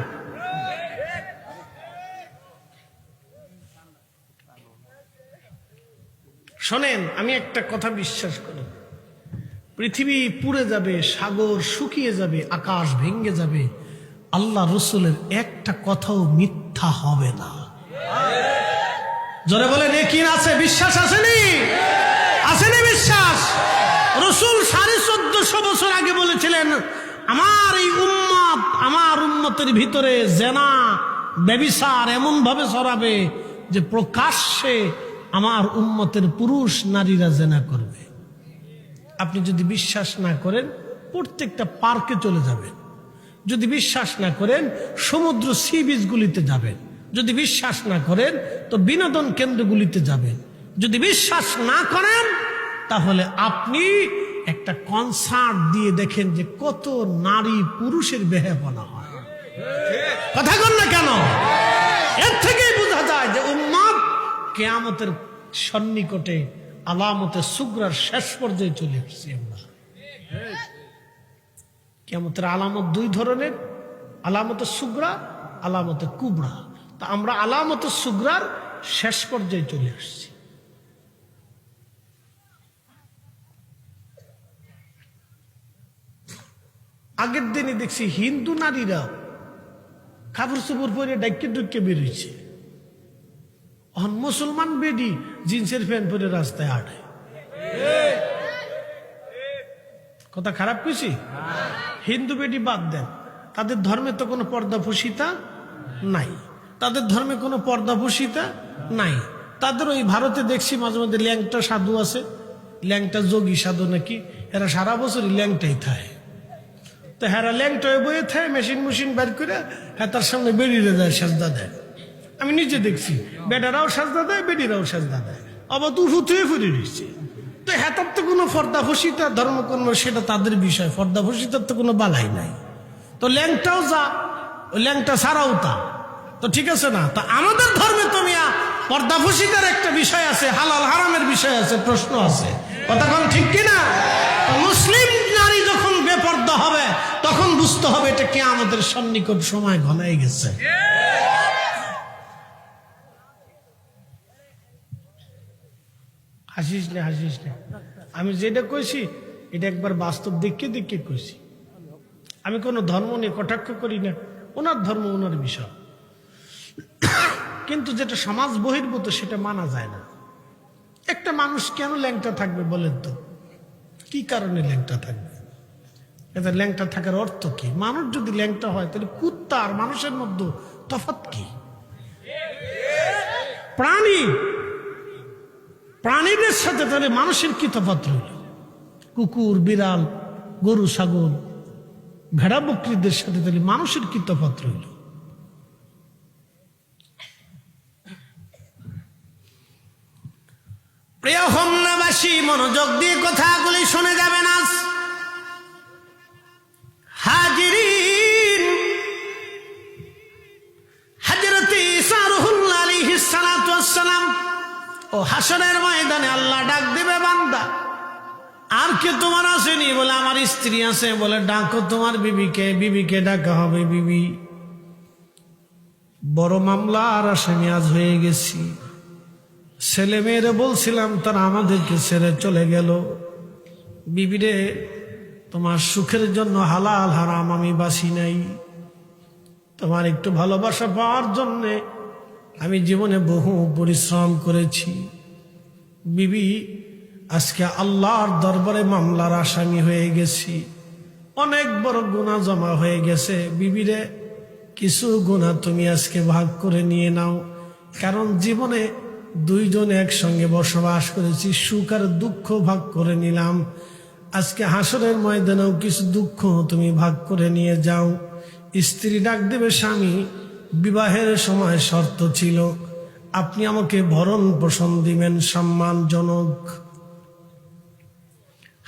শোনেন, আমি একটা কথা বিশ্বাস করি, পৃথিবী পুড়ে যাবে, সাগর শুকিয়ে যাবে, আকাশ ভেঙে যাবে, আল্লাহ রসুলের একটা কথাও মিথ্যা হবে না। জোরে বলে নেকির আছে, বিশ্বাস আসেনি? আসেনি বিশ্বাস? রসুল 1450 বছর আগে বলেছিলেন, আমার এই উম্মত, আমার উম্মতের ভিতরে জেনা ব্যভিচার এমন ভাবে ছড়াবে যে প্রকাশ্যে আমার উম্মতের পুরুষ নারীরা জেনা করবে। আপনি যদি বিশ্বাস না করেন প্রত্যেকটা পার্কে চলে যাবেন, যদি বিশ্বাস না করেন সমুদ্র সি বিচগুলিতে যাবেন, যদি বিশ্বাস না করেন তো বিনোদন কেন্দ্রগুলিতে যাবেন, যদি বিশ্বাস না করেন তাহলে আপনি একটা কনসার্ট দিয়ে দেখেন যে কত নারী পুরুষের বেহাপনা হয়। কথা বল না কেন? এর থেকেই বোঝা যায় যে উম্মত কিয়ামতের সন্নিকটে আলামতে সুগরার শেষ পর্যায়ে চলে আসছি আমরা। কিয়ামতের আলামত দুই ধরনের, আলামতে সুগরা, আলামতে কুবরা। তা আমরা আলামতে সুগরার শেষ পর্যায়ে চলে আসছি। আগের দিনে দেখছি হিন্দু নারীরা কাপড় চোপড় পরে ডাইকে ডুইকে বেরিয়েছে, এখন মুসলমান বেডি জিন্সের প্যান্ট পরে রাস্তায় হাঁটে। কথা খারাপ কইছি? হিন্দু বেডি বাদ দেন, তাদের ধর্মে তো কোনো পর্দাফসিতা নাই, তাদের ধর্মে কোনো পর্দাফসিতা নাই। তাদের ওই ভারতে দেখছি মাঝে মধ্যে ল্যাংটা সাধু আছে, ল্যাংটা যোগী সাধু নাকি, এরা সারা বছরই ল্যাংটাই থাকে। তো হ্যাঁ ল্যাংটায় বয়ে থাকে, মেশিন মেশিন বের করে হ্যাঁ তার সামনে বেরিয়ে যায়, সাজদা দেয়। আমি নিজে দেখছি বেটারাও সাজদা দেয়, বেডিরাও সাজদা দেয়, আবার দু ফুতুয়ে ফুরে দিচ্ছে। তো হ্যাঁ তার তো কোনো পর্দাফসিতা ধর্মকর্ম সেটা তাদের বিষয়, পর্দাফসিতার তো কোনো বালাই নাই। তো ল্যাংটাও যা, ওই ল্যাংটা ছাড়াও তা, তো ঠিক আছে না? তা আমাদের ধর্মে তো মিয়া পর্দাফসিতার একটা বিষয় আছে, হালাল হারামের বিষয় আছে, প্রশ্ন আছে। কথা কোন ঠিক কিনা? মুসলিম নারী যখন বেপর্দা হবে তখন বুঝতে হবে এটা কি আমাদের সন্নিকট সময় ঘনাই গেছে। হাসিস না, হাসিস না। আমি যেটা কইছি এটা একবার বাস্তব দেখে দেখে কইছি। আমি কোনো ধর্ম নিয়ে কটাক্ষ করি না, ওনার ধর্ম ওনার বিষয়, কিন্তু যেটা সমাজ বহির্ভূত সেটা মানা যায় না। একটা মানুষ কেন ল্যাংটা থাকবে বলেন তো? কি কারণে ল্যাংটা থাকবে? এটা ল্যাংটা থাকার অর্থ কি? মানুষ যদি ল্যাংটা হয় তাহলে কুত্তা আর মানুষের মধ্যে তফাৎ কি? প্রাণীদের সাথে তাহলে মানুষের কি তফাৎ রইল? কুকুর, বিড়াল, গরু, ছাগল, ভেড়া, বকরিদের সাথে তাহলে মানুষের কি তফাৎ রইল? প্রিয় হোমনাবাসী, মনোযোগ দিয়ে কথাগুলি শুনে যাবেন। আজ হাজিরিন, হযরত ঈসা রুহুল্লাহ আলাইহিস সালাতু ওয়াস সালাম ও হাসরের ময়দানে আল্লাহ ডাক দিবে, বান্দা আর কে তোমার আসেনি? বলে আমার স্ত্রী আছে। বলে ডাকো তোমার বিবিকে। বিবিকে ডাকা হবে। বিবি, বড় মামলা আর আসামি আজ হয়ে গেছি, ছেলে মেয়েরা বলছিলাম তারা আমাদেরকে ছেড়ে চলে গেল। বিবিরে, তোমার সুখের জন্য হালাল হারাম আমি বাসি নাই, তোমার একটু ভালোবাসা পাওয়ার জন্যে আমি জীবনে বহু পরিশ্রম করেছি। বিবি, আজকে আল্লাহর দরবারে মামলার আসামি হয়ে গেছি, অনেক বড় গুনাহ জমা হয়ে গেছে। বিবিরে, কিছু গুনাহ তুমি আজকে ভাগ করে নিয়ে নাও, কারণ জীবনে দুইজন একসঙ্গে বসবাস করেছি, সুখ আর দুঃখ ভাগ করে নিলাম। আজকে হাসরের ময়দানেও কিছু দুঃখ তুমি ভাগ করে নিয়ে যাও। স্ত্রী ডাক দেবে, স্বামী, বিবাহের সময় শর্ত ছিল আপনি আমাকে ভরণ পোষণ দিবেন সম্মানজনক,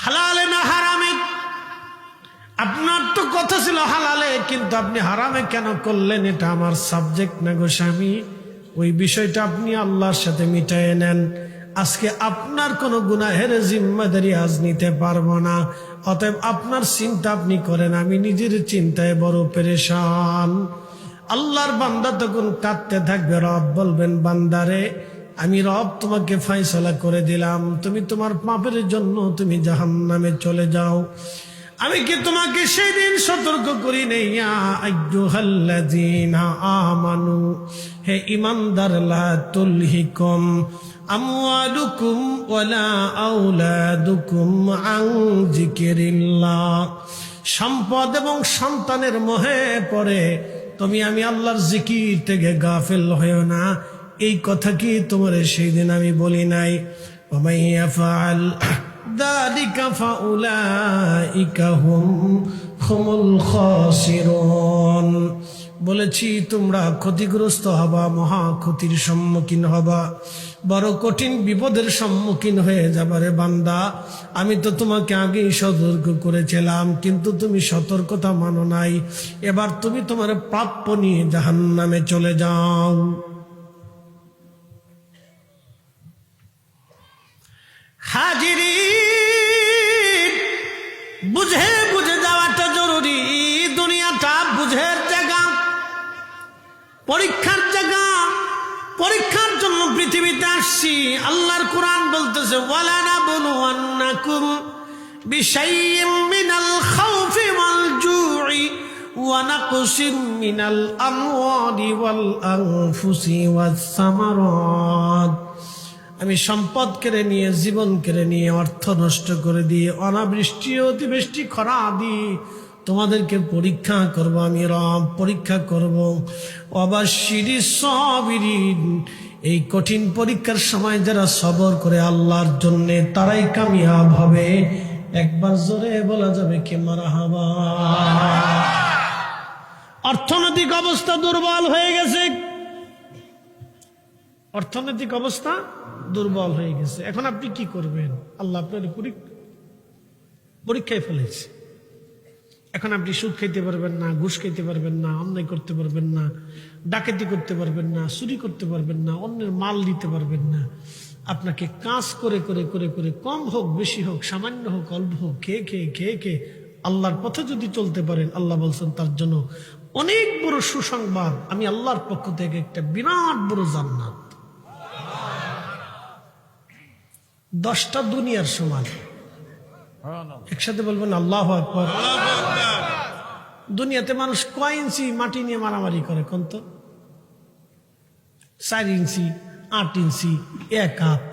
হালালে না হারামে। আপনার তো কথা ছিল হালালে, কিন্তু আপনি হারামে কেন করলেন? এটা আমার সাবজেক্ট না গো স্বামী, ওই বিষয়টা আপনি আল্লাহর সাথে মিটায়ে নেন। আজকে আপনার কোনো গুনাহের জিম্মাদারি আজ নিতে পারবো না, অতএব আপনার চিন্তা আপনি করেন, আমি নিজের চিন্তায় বড় পেরেশান। আল্লাহর বান্দা তখন কাঁদতে থাকবে, রব বলবেন, বান্দারে আমি রব তোমাকে ফয়সালা করে দিলাম, তুমি তোমার পাপের জন্য তুমি জাহান্নামে চলে যাও। আমি কি তোমাকে সেই দিন সতর্ক করি নেই? ইয়া আইয়ুহাল্লাযীনা আমানু, হে ঈমানদার, লা তুলহিকুম আমওয়ালুকুম ওয়ালা আওলাদুকুম আন যিকিরিল্লাহ, সম্পদ এবং সন্তানের মোহে পড়ে তুমি আমি আল্লাহর জিকির থেকে গাফিল হয়েও না। এই কথা কি তোমার সেই দিন আমি বলি নাই? ওয়া ইয়াফআল যালিকা ফাউলাইকা হুমুল খাসিরুন। বলেছি তোমরা ক্ষতিগ্রস্ত হবা, মহা ক্ষতির সম্মুখীন হবা, বড় কঠিন বিপদের সম্মুখীন হয়ে যাবারে বান্দা। আমি তো তোমাকে আগেই সতর্ক করেছিলাম, কিন্তু তুমি সতর্কতা মানো নাই। এবার তুমি তোমার প্রাপ্য নিয়ে জাহান্নামে চলে যাও। হাজিরিন, বুঝে বুঝে যাওয়াটা জরুরি। দুনিয়াটা বুঝের জায়গা, পরীক্ষার জায়গা। পরীক্ষার জন্য পৃথিবীতে আসছি। আল্লাহর কোরআন বলতেছে ওয়ালা নাবলুওয়ান্নাকুম বিশাইইম মিনাল খাউফি ওয়াল জুই ওয়া নাকসিম মিনাল আমওয়ালি ওয়াল আনফুসি ওয়াস সামারাত। আমি সম্পদ কেড়ে নিয়ে, জীবন কেড়ে নিয়ে, অর্থ নষ্ট করে দিয়ে, অনাবৃষ্টি অতিবৃষ্টি খরা দিয়ে তোমাদেরকে পরীক্ষা করব। আমি রব পরীক্ষা করব। ওয়াবাশশিরিস সাবিরিন, এই কঠিন পরীক্ষার সময় যারা সবর করে আল্লাহর জন্য, তারাই কামিয়াব হবে। একবার জোরে বলা যাবে কি মারহাবা। অর্থনৈতিক অবস্থা দুর্বল হয়ে গেছে, অর্থনৈতিক অবস্থা দুর্বল হয়ে গেছে। এখন আপনি কি করবেন? আল্লাহ আপনার পরীক্ষায় ফেলেছে। এখন আপনি সুদ খেতে পারবেন না, ঘুষ খেতে পারবেন না, অন্যায় করতে পারবেন না, ডাকাতি করতে পারবেন না, চুরি করতে পারবেন না, অন্যের মাল দিতে পারবেন না। আপনাকে কাজ করে করে করে করে, কম হোক বেশি হোক, সামান্য হোক অল্প হোক, খেয়ে খেয়ে খেয়ে খেয়ে আল্লাহর পথে যদি চলতে পারেন, আল্লাহ বলছেন তার জন্য অনেক বড় সুসংবাদ। আমি আল্লাহর পক্ষ থেকে একটা বিরাট বড় জান্নাত, 10টা দুনিয়ার সমান। একসাথে বলবেন আল্লাহু আকবার। দুনিয়াতে মানুষ কয় ইঞ্চি মাটি নিয়ে মারামারি করে কোন তো? 4 ইঞ্চি, 8 ইঞ্চি, 1 হাত,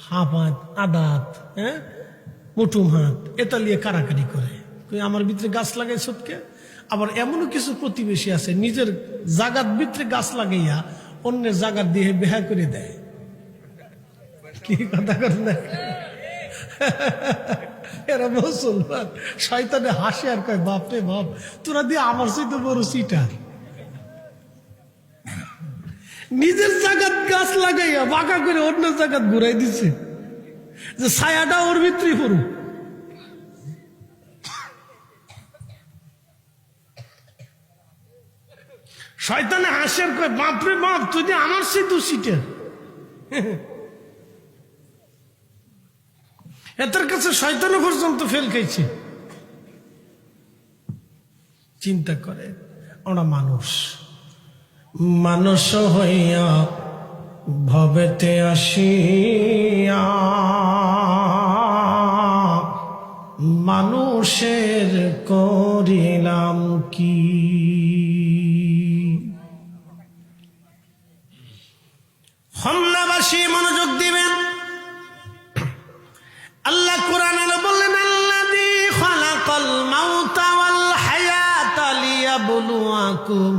হাফ হাত, আধা হাত, হ্যাঁ, মুঠুম হাত, এটা নিয়ে কারাকারি করে। আমার ভিতরে গাছ লাগাই সবকে। আবার এমনও কিছু প্রতিবেশী আছে নিজের জাগাত ভিতরে গাছ লাগাইয়া অন্যের জাগাত দিয়ে বেহা করে দেয়। কি কথা করেন না? এরা মুসলমান। শয়তানে হাসে আর কয় বাপরে বাপ, তোরা দিয়ে আমার চাইতে বড় সিটার। নিজের জায়গাত গাছ লাগাইয়া বাঁকা করে অন্য জায়গাত ঘুরাই দিচ্ছে যে ছায়াটা ওর ভিতরে পড়ুক। শয়তানে হাসে আর কয় বাপরে বাপ, তুই দিয়ে আমার চাইতে সিটার। এটার কাছে শয়তানও পর্যন্ত ফেল খাইছে। চিন্তা করে, আমরা মানুষ, মানুষ হইয়া ভবেতে আসিয়া মানুষের করিলাম কি? হন্নাবাসী মনোযোগ দিবেন। আল্লাহ কোরআনে বললেন আল্লাযী খালাকাল মাউতা ওয়াল হায়াতা লিয়াবলুয়াকুম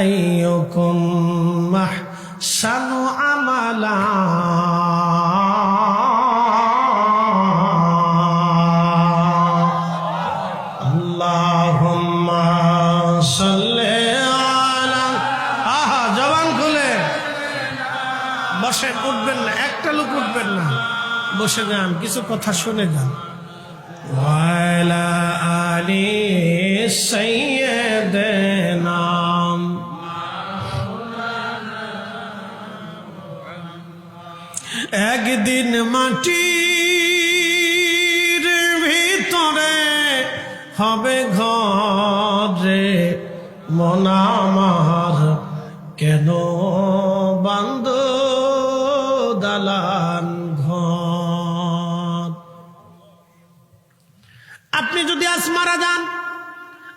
আইয়ুকুম আহসানু আমালা। আল্লাহুম্মা সাল্লি আলা। আহা, জবান খুলে বসে, উঠবেন না, একটা লোক উঠবেন না, বসে যান, কিছু কথা শুনে যান। ওয়ালা আলি সাইয়্যিদিনা। একদিন মাটির ভিতরে হবে ঘরে মন আমার, কেন বান্দ দালান ঘর। আপনি যদি আজ মারা যান,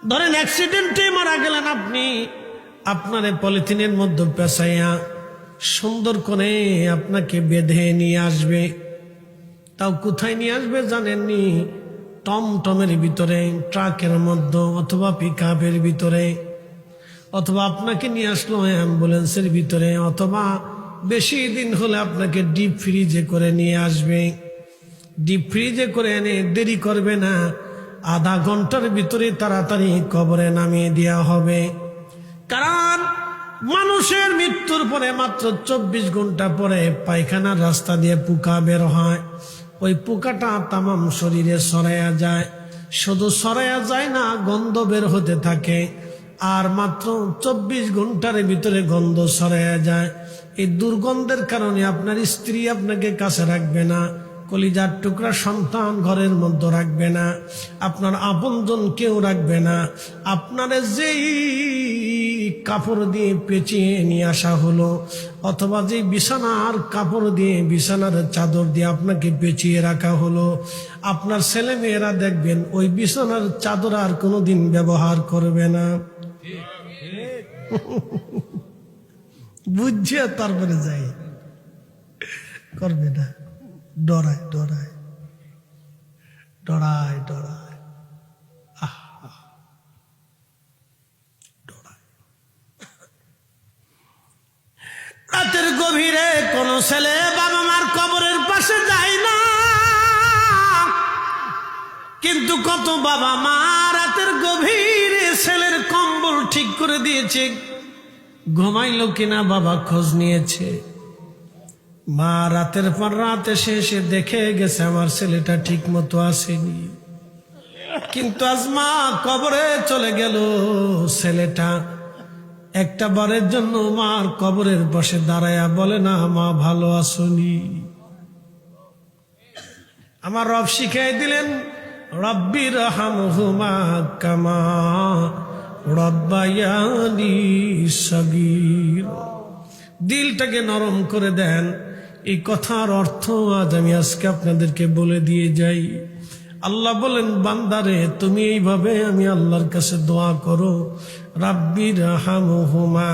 ধরেন অ্যাক্সিডেন্টে মারা গেলেন আপনি, আপনারে পলিথিনের মধ্যে পেঁচাইয়া সুন্দর করে আপনাকে বেঁধে নিয়ে আসবে। তাও কোথায় নিয়ে আসবে জানেননি? টমটমের ভিতরে, ট্রাকের মধ্যে, অথবা পিকআপের ভিতরে, অথবা আপনাকে নিয়ে আসলো অ্যাম্বুলেন্সের ভিতরে, অথবা বেশি দিন হলে আপনাকে ডিপ ফ্রিজে করে নিয়ে আসবে। ডিপ ফ্রিজে করে এনে দেরি করবে না, আধা ঘন্টার ভিতরে তাড়াতাড়ি কবরে নামিয়ে দেওয়া হবে। কারণ মানুষের মৃত্যুর পরে মাত্র 24 ঘন্টা পরে পায়খানার রাস্তা দিয়ে পোকা বের হয়। ওই পোকাটা তামাম শরীরে ছড়াইয়া যায়, শুধু ছড়াইয়া যায় না, গন্ধ বের হতে থাকে। আর মাত্র 24 ঘন্টার ভিতরে গন্ধ ছড়াইয়া যায়। এই দুর্গন্ধের কারণে আপনার স্ত্রী আপনাকে কাছে রাখবে না, কলিজার টুকরা সন্তান ঘরের মধ্যে রাখবে না, আপনার আপনজন কেউ রাখবে না। আপনার যেই কাপড় দিয়ে পেঁচিয়ে নিয়ে আসা হলো, অথবা যে বিছানার কাপড় দিয়ে, বিছানার চাদর দিয়ে আপনাকে পেঁচিয়ে রাখা হলো, আপনার ছেলে মেয়েরা দেখবেন ওই বিছানার চাদর আর কোনোদিন ব্যবহার করবে না। বুঝছে, তারপরে যাই করবে না। ডরায় ডরায় ডরায় ডরায় ডরায়। রাতের গভীরে কোন ছেলে বাবা মার কবরের পাশে যায় না, কিন্তু কত বাবা মা রাতের গভীরে ছেলের কম্বল ঠিক করে দিয়েছে, ঘুমাইল কিনা বাবা খোঁজ নিয়েছে। মা রাতের পর রাত এসে এসে দেখে গেছে আমার ছেলেটা ঠিক মতো আসেনি, কিন্তু আজ মা কবরে চলে গেল, ছেলেটা একটা বারের জন্য মার কবরের পাশে দাঁড়ায়া বলে না, মা ভালো আসনি। আমার রব শিখাই দিলেন, রব্বির রহমহুমা কামা রব্বায়ানি সগীর। দিলটাকে নরম করে দেন। এই কথার অর্থ আজ আমি আজকে আপনাদেরকে বলে দিয়ে যাই। আল্লাহ বলেন, বান্দারে তুমি এইভাবে আমি আল্লাহর কাছে দোয়া করো, রাব্বির রহমহুমা